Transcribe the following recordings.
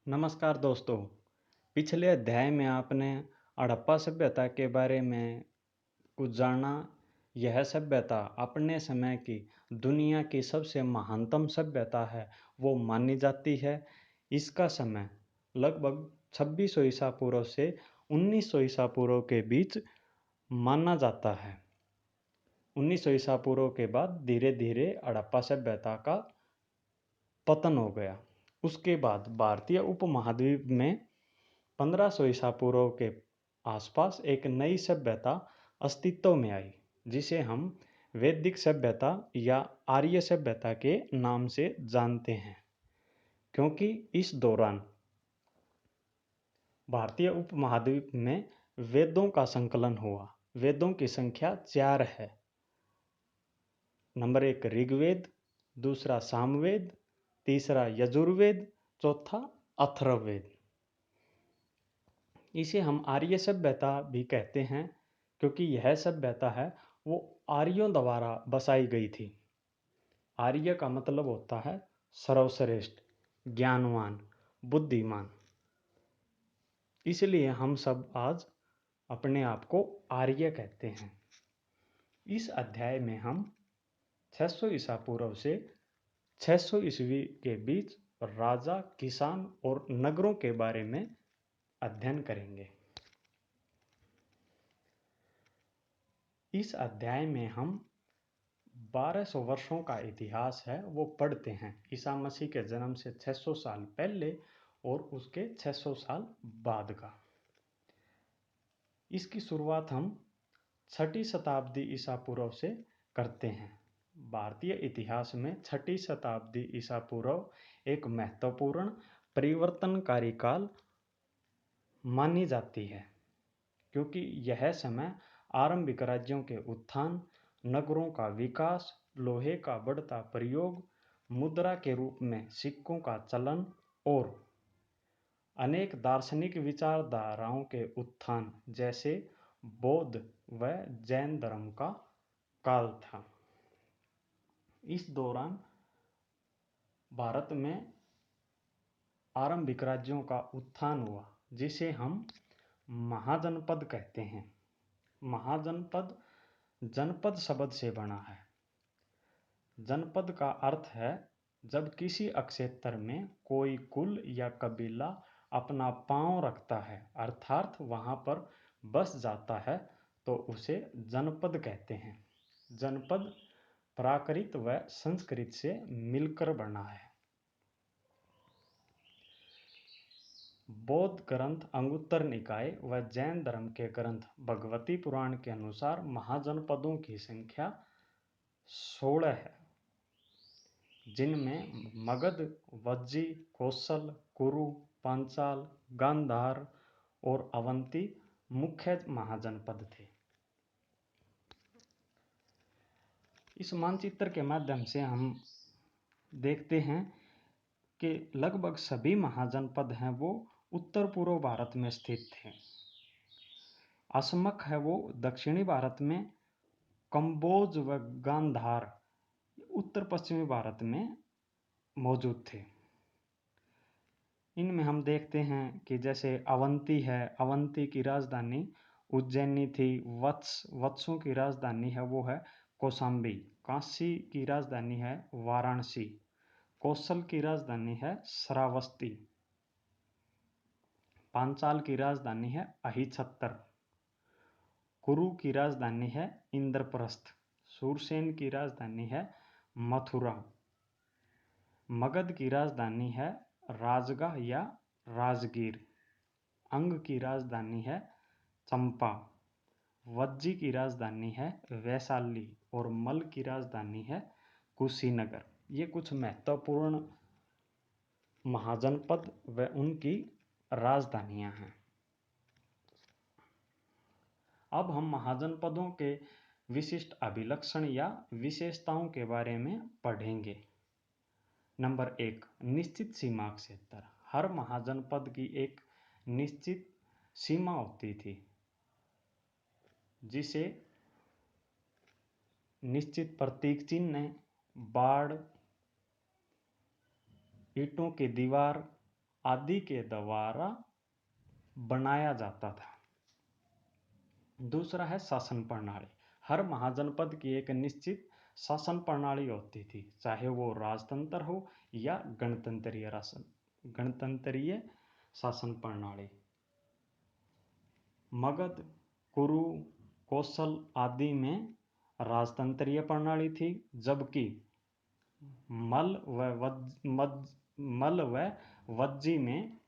नमस्कार दोस्तों। पिछले अध्याय में आपने हड़प्पा सभ्यता के बारे में कुछ जाना। यह सभ्यता अपने समय की दुनिया की सबसे महानतम सभ्यता है, वो मानी जाती है। इसका समय लगभग 2600 ईसा पूर्व से 1900 ईसा पूर्व के बीच माना जाता है। 1900 ईसा पूर्व के बाद धीरे धीरे हड़प्पा सभ्यता का पतन हो गया। उसके बाद भारतीय उपमहाद्वीप में 1500 ईसा पूर्व के आसपास एक नई सभ्यता अस्तित्व में आई, जिसे हम वैदिक सभ्यता या आर्य सभ्यता के नाम से जानते हैं। क्योंकि इस दौरान भारतीय उपमहाद्वीप में वेदों का संकलन हुआ। वेदों की संख्या 4 है। नंबर 1 ऋग्वेद, दूसरा सामवेद, तीसरा यजुर्वेद, चौथा अथर्ववेद। इसे हम आर्य सभ्यता भी कहते हैं, क्योंकि यह सभ्यता है वो आर्यों द्वारा बसाई गई थी। आर्य का मतलब होता है सर्वश्रेष्ठ, ज्ञानवान, बुद्धिमान। इसलिए हम सब आज अपने आप को आर्य कहते हैं। इस अध्याय में हम 600 ईसा पूर्व से 600 ईस्वी के बीच राजा, किसान और नगरों के बारे में अध्ययन करेंगे। इस अध्याय में हम 1200 वर्षों का इतिहास है वो पढ़ते हैं। ईसा मसीह के जन्म से 600 साल पहले और उसके 600 साल बाद का। इसकी शुरुआत हम 6ठी शताब्दी ईसा पूर्व से करते हैं। भारतीय इतिहास में 6ठी शताब्दी ईसा पूर्व एक महत्वपूर्ण परिवर्तनकारी काल मानी जाती है, क्योंकि यह समय आरंभिक राज्यों के उत्थान, नगरों का विकास, लोहे का बढ़ता प्रयोग, मुद्रा के रूप में सिक्कों का चलन और अनेक दार्शनिक विचारधाराओं के उत्थान जैसे बौद्ध व जैन धर्म का काल था। इस दौरान भारत में आरंभिक राज्यों का उत्थान हुआ, जिसे हम महाजनपद कहते हैं। महाजनपद जनपद शब्द से बना है। जनपद का अर्थ है जब किसी क्षेत्र में कोई कुल या कबीला अपना पांव रखता है, अर्थात वहां पर बस जाता है, तो उसे जनपद कहते हैं। जनपद प्राकृत व संस्कृत से मिलकर बना है। बौद्ध ग्रंथ अंगुत्तर निकाय व जैन धर्म के ग्रंथ भगवती पुराण के अनुसार महाजनपदों की संख्या 16 है, जिनमें मगध, वज्जी, कौशल, कुरु, पांचाल, गांधार और अवंती मुख्य महाजनपद थे। इस मानचित्र के माध्यम से हम देखते हैं कि लगभग सभी महाजनपद हैं वो उत्तर पूर्व भारत में स्थित थे। असमक है वो दक्षिणी भारत में, कंबोज व गांधार उत्तर पश्चिमी भारत में मौजूद थे। इनमें हम देखते हैं कि जैसे अवंती है, अवंती की राजधानी उज्जैनी थी। वत्सों की राजधानी है वो है कौशाम्बी। काशी की राजधानी है वाराणसी। कौशल की राजधानी है श्रावस्ती। पांचाल की राजधानी है अहिछत्तर। कुरु की राजधानी है इंद्रप्रस्थ। सूरसेन की राजधानी है मथुरा। मगध की राजधानी है राजगा या राजगीर। अंग की राजधानी है चंपा। वज्जी की राजधानी है वैशाली और मल की राजधानी है कुशीनगर। ये कुछ महत्वपूर्ण महाजनपद व उनकी राजधानियां हैं। अब हम महाजनपदों के विशिष्ट अभिलक्षण या विशेषताओं के बारे में पढ़ेंगे। नंबर 1 निश्चित सीमा क्षेत्र। हर महाजनपद की एक निश्चित सीमा होती थी, जिसे निश्चित प्रतीक चिन्ह, बाड़, ईंटों की दीवार आदि के द्वारा बनाया जाता था। दूसरा है शासन प्रणाली। हर महाजनपद की एक निश्चित शासन प्रणाली होती थी, चाहे वो राजतंत्र हो या गणतंत्रीय शासन प्रणाली। मगध, कुरु, कौशल आदि में राजतंत्रीय प्रणाली थी, जबकि मल व वज्जी में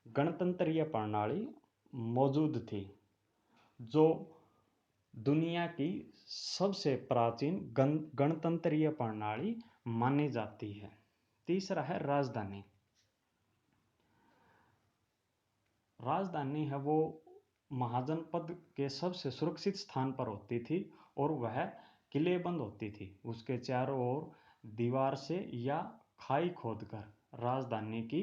गणतंत्रीय प्रणाली मौजूद थी, जो दुनिया की सबसे प्राचीन गणतंत्रीय प्रणाली मानी जाती है। तीसरा है राजधानी। राजधानी है वो महाजनपद के सबसे सुरक्षित स्थान पर होती थी और वह किलेबंद होती थी। उसके चारों ओर दीवार से या खाई खोदकर राजधानी की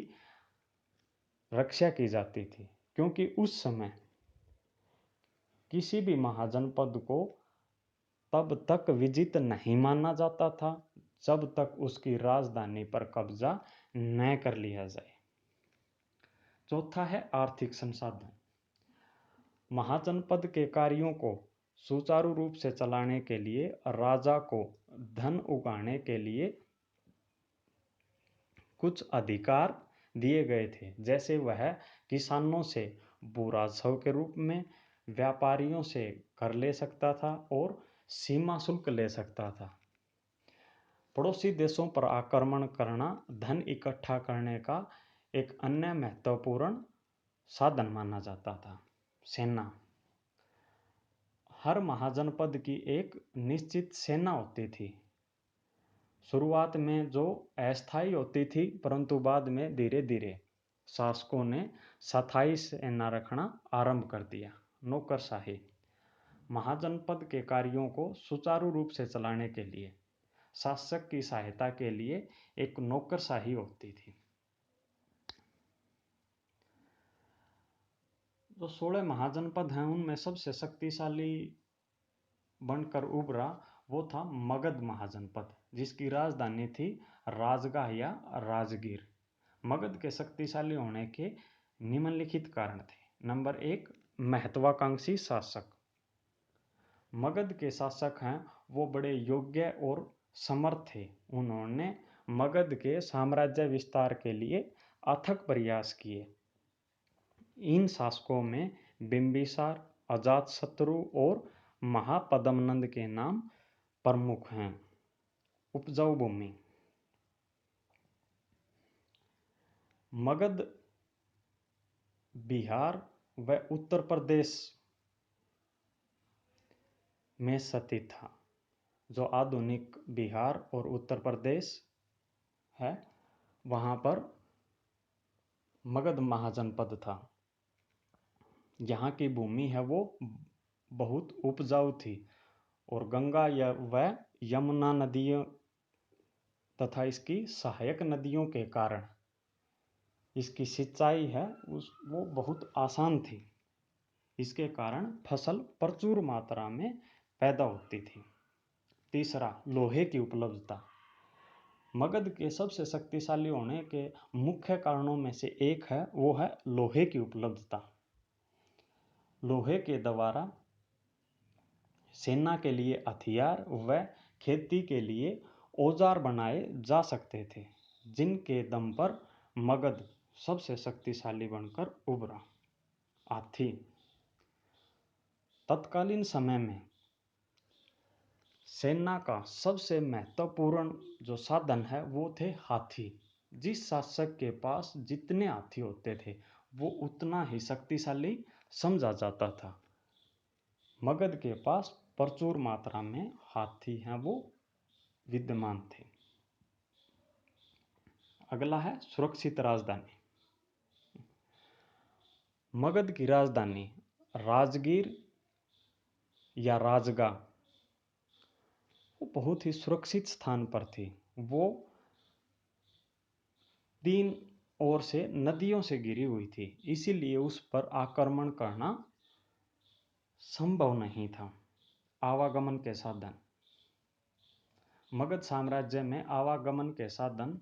रक्षा की जाती थी, क्योंकि उस समय किसी भी महाजनपद को तब तक विजित नहीं माना जाता था जब तक उसकी राजधानी पर कब्जा न कर लिया जाए। चौथा है आर्थिक संसाधन। महाजनपद के कार्यों को सुचारू रूप से चलाने के लिए राजा को धन उगाने के लिए कुछ अधिकार दिए गए थे, जैसे वह किसानों से भूराजस्व के रूप में, व्यापारियों से कर ले सकता था और सीमा शुल्क ले सकता था। पड़ोसी देशों पर आक्रमण करना धन इकट्ठा करने का एक अन्य महत्वपूर्ण साधन माना जाता था। सेना। हर महाजनपद की एक निश्चित सेना होती थी, शुरुआत में जो अस्थायी होती थी, परंतु बाद में धीरे धीरे शासकों ने स्थायी सेना रखना आरंभ कर दिया। नौकरशाही। महाजनपद के कार्यों को सुचारू रूप से चलाने के लिए शासक की सहायता के लिए एक नौकरशाही होती थी। जो 16 महाजनपद हैं उनमें सबसे शक्तिशाली बनकर उभरा वो था मगध महाजनपद, जिसकी राजधानी थी राजगाह या राजगीर। मगध के शक्तिशाली होने के निम्नलिखित कारण थे। नंबर 1, महत्वाकांक्षी शासक। मगध के शासक हैं वो बड़े योग्य और समर्थ थे। उन्होंने मगध के साम्राज्य विस्तार के लिए अथक प्रयास किए। इन शासकों में बिंबिसार, अजातशत्रु और महापद्मनंद के नाम प्रमुख हैं। उपजाऊ भूमि। मगध बिहार व उत्तर प्रदेश में स्थित था। जो आधुनिक बिहार और उत्तर प्रदेश है वहाँ पर मगध महाजनपद था। यहाँ की भूमि है वो बहुत उपजाऊ थी और गंगा व यमुना नदियों तथा इसकी सहायक नदियों के कारण इसकी सिंचाई है वो बहुत आसान थी। इसके कारण फसल प्रचुर मात्रा में पैदा होती थी। तीसरा, लोहे की उपलब्धता। मगध के सबसे शक्तिशाली होने के मुख्य कारणों में से एक है वो है लोहे की उपलब्धता। लोहे के द्वारा सेना के लिए हथियार व खेती के लिए औजार बनाए जा सकते थे, जिनके दम पर मगध सबसे शक्तिशाली बनकर उभरा। हाथी। तत्कालीन समय में सेना का सबसे महत्वपूर्ण जो साधन है वो थे हाथी। जिस शासक के पास जितने हाथी होते थे वो उतना ही शक्तिशाली समझा जाता था। मगध के पास प्रचुर मात्रा में हाथी हैं वो विद्यमान थे। अगला है सुरक्षित राजधानी। मगध की राजधानी राजगीर या राजगाह वो बहुत ही सुरक्षित स्थान पर थी। वो 3 ओर से नदियों से घिरी हुई थी, इसीलिए उस पर आक्रमण करना संभव नहीं था। आवागमन के साधन। मगध साम्राज्य में आवागमन के साधन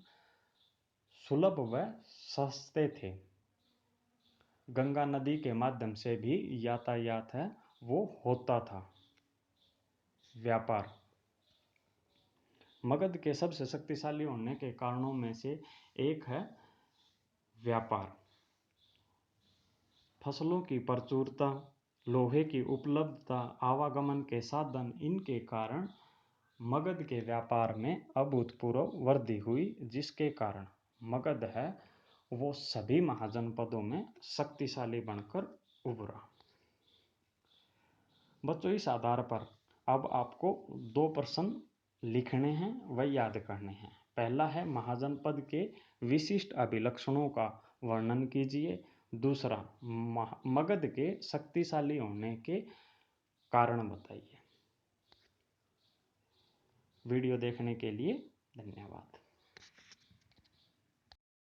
सुलभ व सस्ते थे। गंगा नदी के माध्यम से भी यातायात है वो होता था। व्यापार। मगध के सबसे शक्तिशाली होने के कारणों में से एक है व्यापार। फसलों की प्रचुरता, लोहे की उपलब्धता, आवागमन के साधन, इनके कारण मगध के व्यापार में अभूतपूर्व वृद्धि हुई, जिसके कारण मगध है वो सभी महाजनपदों में शक्तिशाली बनकर उभरा। बच्चों, इस आधार पर अब आपको 2 प्रश्न लिखने हैं व याद करने हैं। पहला है महाजनपद के विशिष्ट अभिलक्षणों का वर्णन कीजिए। दूसरा, मगध के शक्तिशाली होने के कारण बताइए। वीडियो देखने के लिए धन्यवाद।